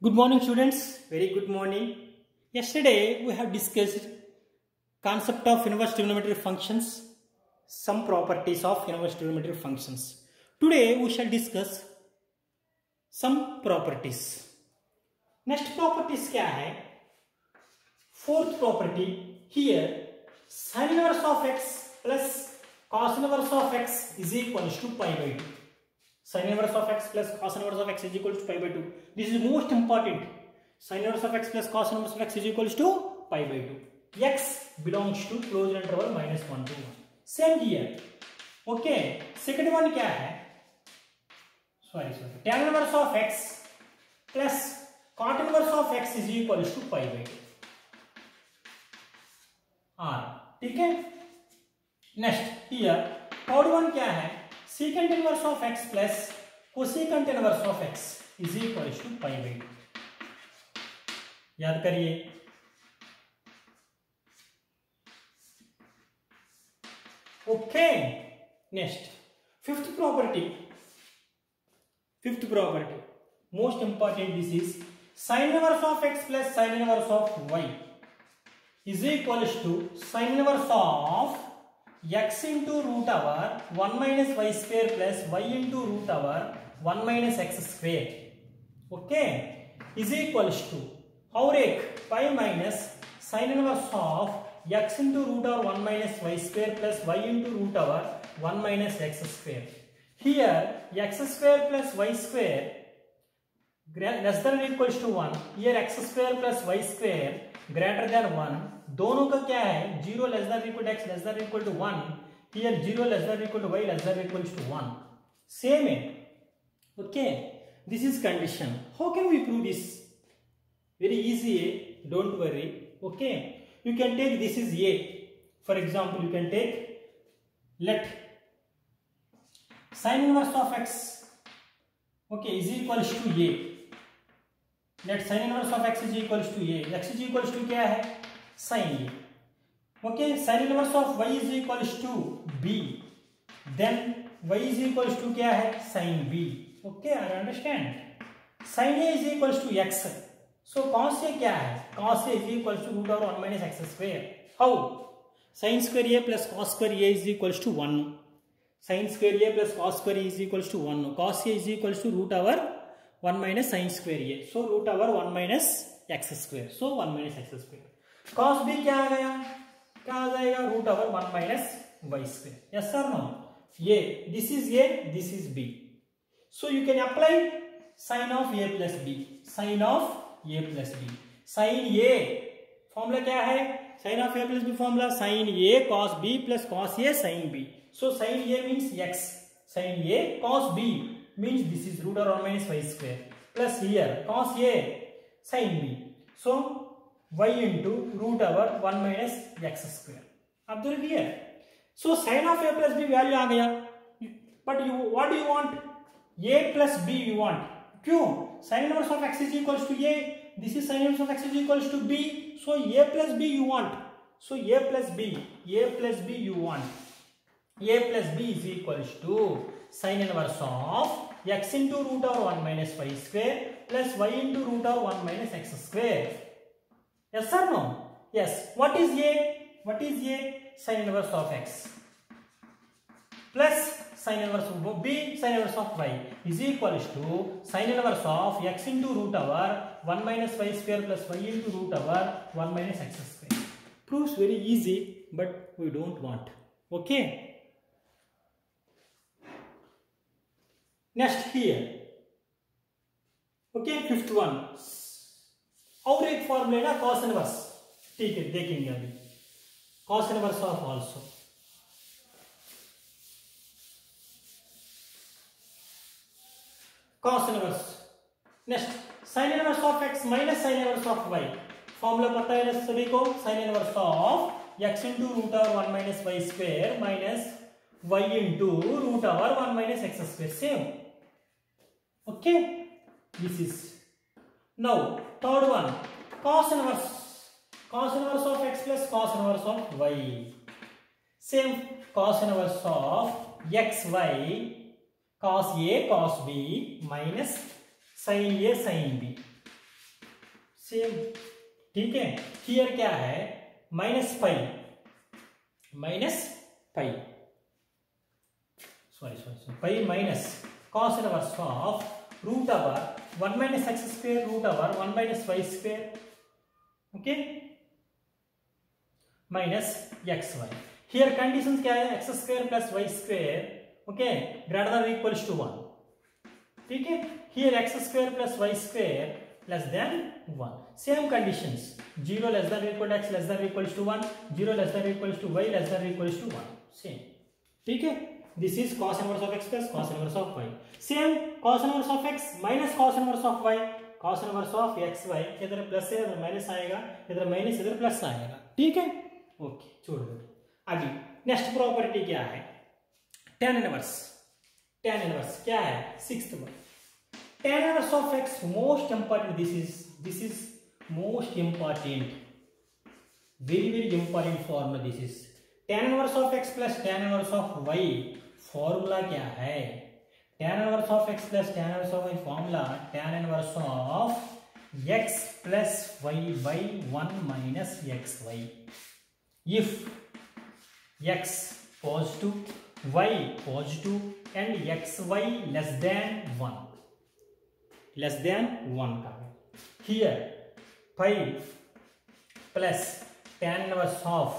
Good morning students, very good morning. Yesterday we have discussed concept of inverse trigonometric functions, some properties of inverse trigonometric functions. Today we shall discuss some properties. Next properties क्या है? Fourth property here, sin inverse of x plus cos inverse of x is equals to pi by 2. Sin inverse of x plus cos inverse of x is equal to pi by 2. This is most important. Sin inverse of x plus cos inverse of x is equals to pi by 2. X belongs to closed interval minus 1 to 1. Same here. Okay. Second one क्या है? Sorry. Tan inverse of x plus cot inverse of x is equals to pi by 2. ठीक है? Next here third one क्या है? Secant inverse of x plus cosecant inverse of x is equals to pi by 2. याद करिए. Okay. Next, fifth property. Most important. This is sin inverse of x plus sin inverse of y is equals to sin inverse of x into root over 1 minus y square plus y into root over 1 minus x square. Okay, is equals to और एक pi minus sin inverse of x into root over 1 minus y square plus y into root over 1 minus x square. Here x square plus y square less than or equals to 1. Here x square plus y square greater than 1. दोनों का क्या है? 0 less than or equal to x less than or equal to 1. Here 0 less than or equal to y less than or equals to 1. Same है. Okay. This is condition. How can we prove this? Very easy. Don't worry. Okay. You can take this is a. For example, you can take let sin inverse of x. Okay, is equals to a. Let sin inverse of x is equals to a. X is equals to क्या है? Sin a. Okay, sin inverse of y is equals to b. Then y is equals to क्या है? Sin b. Okay, I understand. Sin a is equals to x. So cos a क्या है? Cos a is equals to root over 1 minus x square. How? Sin square a plus cos square a is equals to 1. Sin square a plus cos square a is equals to 1. Cos a is equals to root over 1 minus sin square a. So root over 1 minus x square. So 1 minus x square. Cos b क्या आ गया? क्या आ जाएगा? Root over 1 minus Y square. Yes sir no? ये this is A, this is B. So you can apply sine of A plus B. Sine of A plus B. Sine A formula क्या है? Sine of A plus B formula sine A cos B plus cos A sine B. So sine A means X. Sine A cos B means this is root over 1 minus Y square plus here cos A sine B. So y into root over 1 minus x square. Observe here. So sin of a plus b value आ गया. But you what do you want? A plus b you want. क्यों? Sin inverse of x is equals to a. This is sin inverse of x is equals to b. So a plus b you want. So a plus b you want. A plus b is equals to sin inverse of x into root over 1 minus y square plus y into root over 1 minus x square. Yes or no? Yes. What is a? Sin inverse of x plus sin inverse of b sin inverse of y is equals to sin inverse of x into root over 1 minus y square plus y into root over 1 minus x square. Proves very easy, but we don't want. Okay. Next here. Okay, fifth one. और एक formula है ना cos inverse. ठीक है, देखेंगे अभी cos inverse of also. cos inverse. Next sin inverse of x minus sin inverse of y. Formula पता है ना सभी को? sin inverse of x into root over 1 minus y square minus y into root over 1 minus x square. Same. Okay, this is. Now third one, cos inverse of x plus cos inverse of y. Same, cos inverse of xy cos a cos b minus sin a sin b. Same, ठीक है। Here क्या है, minus five, five minus cos inverse of root over 1 minus x square root over 1 minus Y square, okay, minus x y. Here condition क्या है, x square plus y square, okay, greater than equals to 1, ठीक है। Here x square plus y square less than 1, same conditions, 0 less than equal to x less than equals to 1, 0 less than equals to y less than equals to 1, same, ठीक है। This is cos inverse of x plus cos inverse of y, same cos inverse of x minus cos inverse of y, cos inverse of x y, इधर plus है इधर minus आएगा, इधर minus इधर plus आएगा, ठीक है, ओके, छोड़ दो। अभी नेक्स्ट प्रॉपर्टी क्या है, tan इनवर्स क्या है, sixth one, tan inverse of x most important, this is most important, very important formula, this is tan inverse of x plus tan inverse of y, formula क्या है, tan inverse of x plus tan inverse of y formula tan inverse of x plus y by 1 minus xy, if x positive, y positive and xy less than 1 का है। Here 5 plus tan inverse of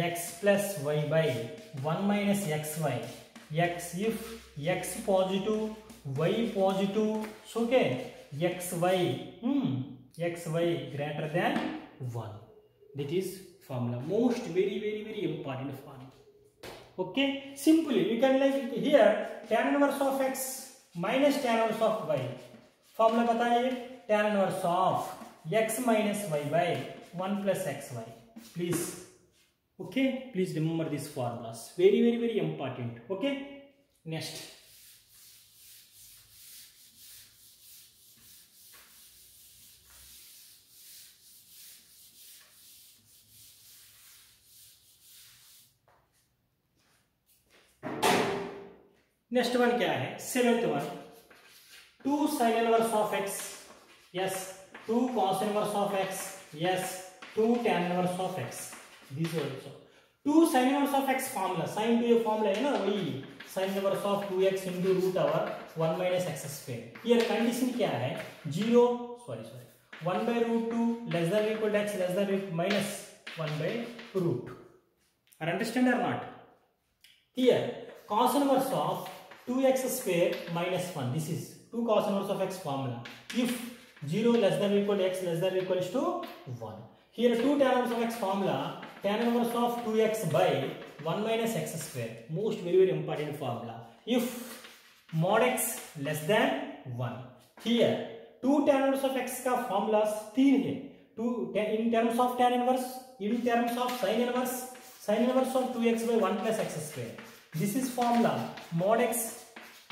x plus y by 1 minus xy, x if x positive y positive, so okay, xy greater than 1, that is formula, most very important formula, okay। Simply we can like here tan inverse of x minus tan inverse of y, formula बताइए, tan inverse of x minus y by 1 plus xy, please, okay, please remember this formulas, very important, okay. Next one क्या है, seventh one, 2 sin inverse of x, yes, 2 cos inverse of x, yes, 2 tan inverse of x, this also 2 sin inverse of x formula, sin to a formula है ना, वही sin inverse of 2x into root over 1 minus x square। here condition क्या है, 1 by root 2 less than or equal to x less than or minus 1 by root, are understand or not? Here cos inverse of 2x square minus 1, this is 2 cos inverse of x formula, if 0 less than or equal to x less than or equals to 1। here 2 tan inverse of x formula, tan inverse of 2x by 1 minus x square, most very important formula, if mod x less than 1। here 2 tan inverse of x का formulas 3 है, 2 in terms of tan inverse, in terms of sin inverse of 2x by 1 plus x square, this is formula mod x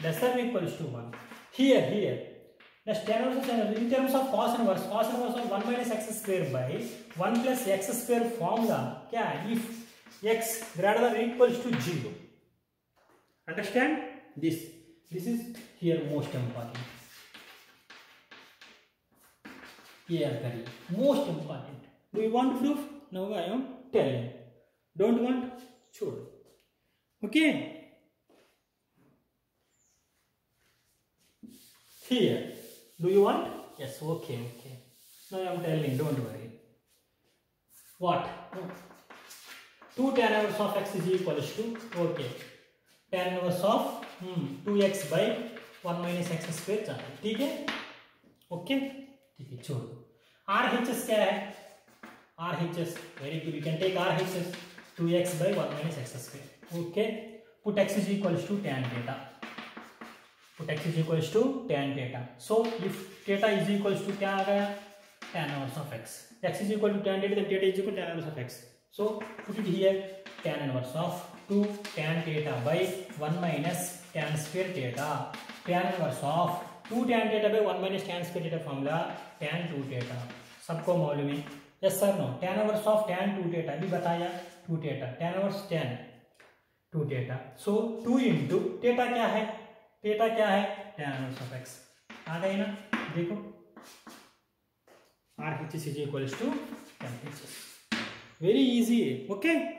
less than or equals to 1। here next tan inverse in terms of cos inverse of 1 minus x square by 1 plus x square formula क्या है, if x greater than or equals to 0, understand this is here most important, here very most important, do you want proof, now I am telling, don't want, छोड़, okay। here do you want, yes, okay, now I am telling, don't worry, what, 2 tan inverse of x is equals to, okay, tan inverse of 2x by 1 minus x square चाहिए, ठीक है, okay, ठीक है, छोड़ो। RHS क्या है, RHS very good, you can take RHS 2x by 1 minus x square, okay, put x is equals to tan theta, so if theta is equals to क्या आ गया, tan inverse of x is equal to tan theta, then theta is equal to tan inverse of x, so put it here, tan inverse of 2 tan theta by 1 minus tan square theta, tan inverse of 2 tan theta by 1 minus tan square theta formula tan 2 theta, सबको मालूम है, yes sir no, tan inverse of tan 2 theta भी बताया, 2 theta, tan inverse tan 2 theta, so 2 into theta क्या है, tan inverse of x, आ गई ना, देखो RHS is equals to LHS. Very easy. Okay.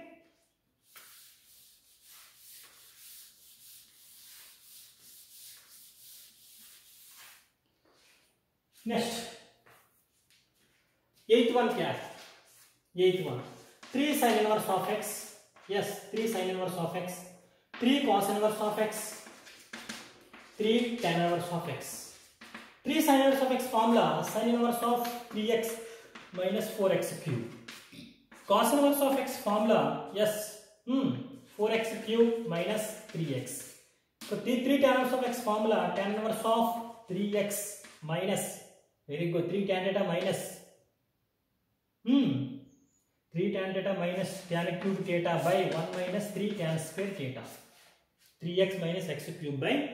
Next, eighth one क्या है? Eighth one 3 sin inverse of x. Yes, 3 sin inverse of x, 3 cos inverse of x, 3 tan inverse of x. 3 sin inverse of x formula, sin inverse of 3x minus 4x cube. Cos inverse of x formula, yes, 4x cube minus 3x. So 3 tan inverse of x formula, tan inverse of 3x minus, very good, 3 tan theta minus 3 tan theta minus tan cube theta by 1 minus 3 tan square theta. 3x minus x cube by,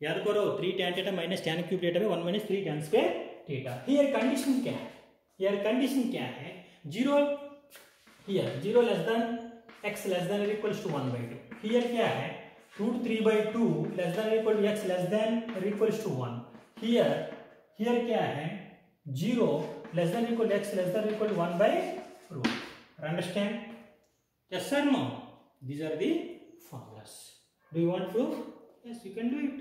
याद करो, 3 tan theta minus tan cube theta by 1 minus 3 tan square theta. Here condition क्या है? Here condition क्या है? 0 here 0 less than x less than or equals to 1 by 2. Here क्या है? root 3 by 2 less than or equal to x less than or equals to 1. Here क्या है? 0 less than or equal to x less than or equal to 1 by 2. Understand? Yes or no? These are the formulas. Do you want proof? Yes, you can do it.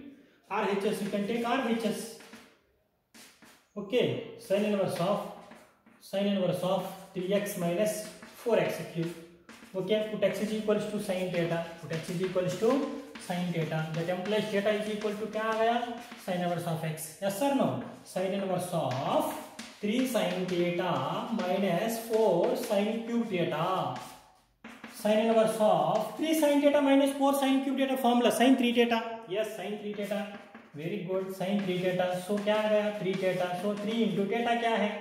RHS, you can take RHS. Okay, sin inverse of 3x minus 4x cube. Okay, put x is equals to sin theta. Put x is equals to sin theta. That implies theta is equal to क्या आ गया? Sin inverse of x. Yes or no? Sin inverse of 3 sin theta minus 4 sin cube theta. Sin inverse of 3 sin theta minus 4 sin cube theta formula, sin 3 theta. Yes, sin 3 theta. Very good, sin 3 theta. So क्या आ गया? 3 theta. So 3 into theta क्या है?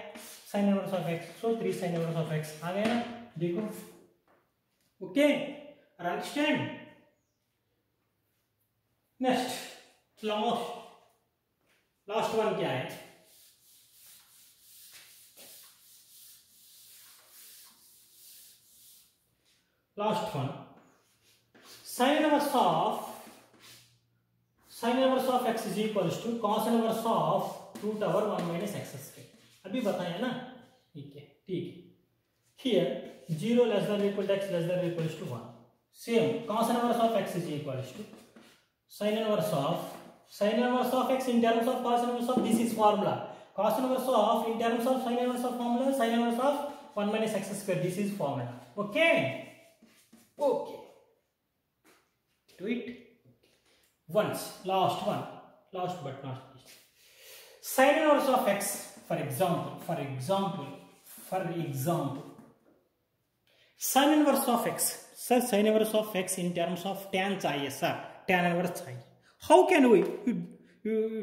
Sin inverse of x. So 3 sin inverse of x आ गया ना? देखो. Okay, understand? Next, last one क्या है? Last one, sin inverse of x is equals to cos inverse of root over 1 minus x square. अभी बताया ना? ठीक है. Here 0 less than or equal to x less than or equals to 1. Same, cos inverse of x is equals to sin inverse of x in terms of cos inverse of, this is formula. Cos inverse of in terms of sin inverse of formula, sin inverse of 1 minus x square. This is formula. Okay. Okay. Do it. Once. Last one. Last but not least. Sin inverse of x. For example. Sin inverse of x. Sir, sin inverse of x in terms of tan चाहिए sir. Tan inverse चाहिए. How can we? You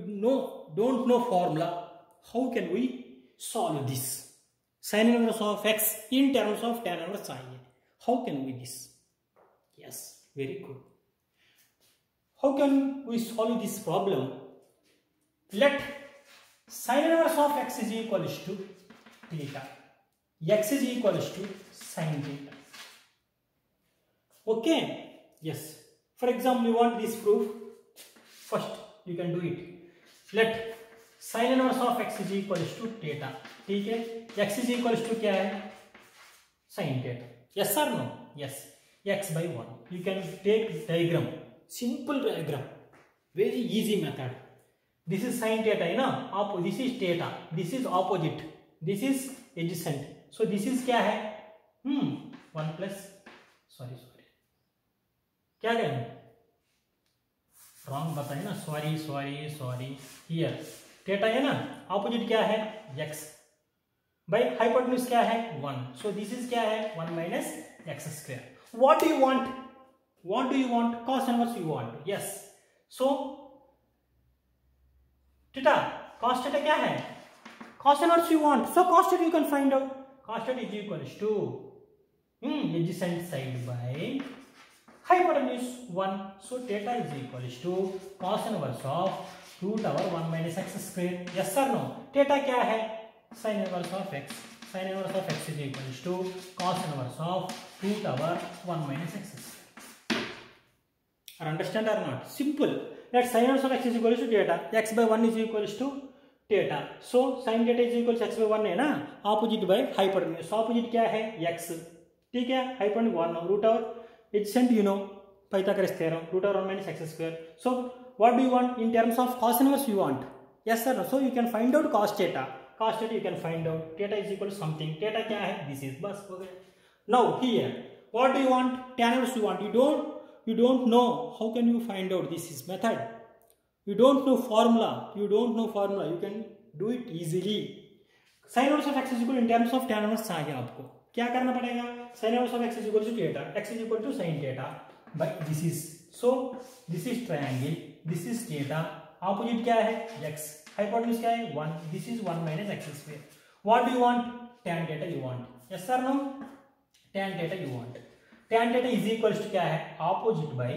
don't know formula. How can we solve this? Sin inverse of x in terms of tan inverse चाहिए. How can we this? Yes, very good. How can we solve this problem? Let sin inverse of x is equals to theta. X is equals to sin theta. Okay? Yes. For example, you want this proof. First, you can do it. Let sin inverse of x is equals to theta. ठीक है? X is equals to क्या है? Sin theta. Yes or no? Yes. X by 1. You can take diagram. Simple diagram. Very easy method. This is sin theta, you know? This is theta. This is opposite. This is adjacent. So this is क्या है? 1 plus. Sorry. क्या करें? Wrong बताए ना? Sorry. Here. Theta है ना? Opposite क्या है? X. By hypotenuse क्या है? 1. So this is क्या है? 1 minus x square. What do you want? Cos inverse you want. Yes. So theta, cos theta क्या है? Cos inverse you want. So cos theta you can find out. Cos theta is equals to adjacent side by hypotenuse 1. So theta is equals to cos inverse of root over 1 minus x square. Yes or no? Theta क्या है? Sin inverse of x. Sin inverse of x is equals to cos inverse of root over 1 minus x square. Understand or not? Simple. Let sin inverse of x is equals to theta. X by 1 is equals to theta. So sin theta is equal x by 1 है ना, opposite by hypotenuse. Opposite क्या है x, ठीक है, hypotenuse 1 root over adjacent you know Pythagoras theorem, root over 1 minus x square. So what do you want in terms of cos inverse you want? Yes sir. So you can find out cos theta. Cos theta you can find out. Theta is equal to something. Theta क्या है? This is बस हो गया. Now here what do you want? Tan inverse you want. You don't know. How can you find out? This is method. You don't know formula. You can do it easily. Sin inverse of x is equal in terms of tan inverse चाहिए आपको. क्या करना पड़ेगा? Sin inverse of x is equal to theta. X is equal to sin theta. By this is, so this is triangle, this is theta, opposite क्या है x, hypotenuse क्या है 1, this is 1 minus x square. What do you want? Tan theta you want. Yes or no? Tan theta you want. Tan theta is equals to क्या है opposite by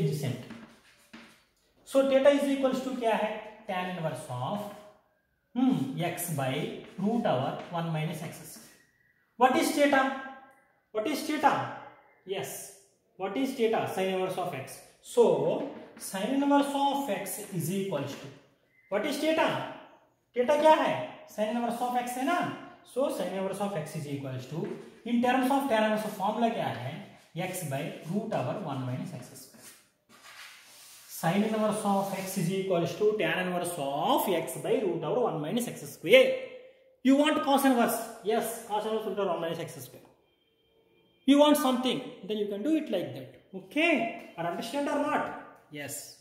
adjacent. So theta is equals to क्या है tan inverse of x by root over 1 minus x square. What is theta? What is theta? Yes. What is theta? Sin inverse of x. So sin inverse of x is equals to what is theta? Theta क्या है? Sin inverse of x है ना? So sin inverse of x is equals to in terms of tan inverse of formula क्या है? x by root over 1 minus x square. Sin inverse of x is equals to tan inverse of x by root over 1 minus x square. You want cos inverse? Yes, cos inverse root over 1 minus x square. You want something, then you can do it like that. Okay? Or understand or not? Yes.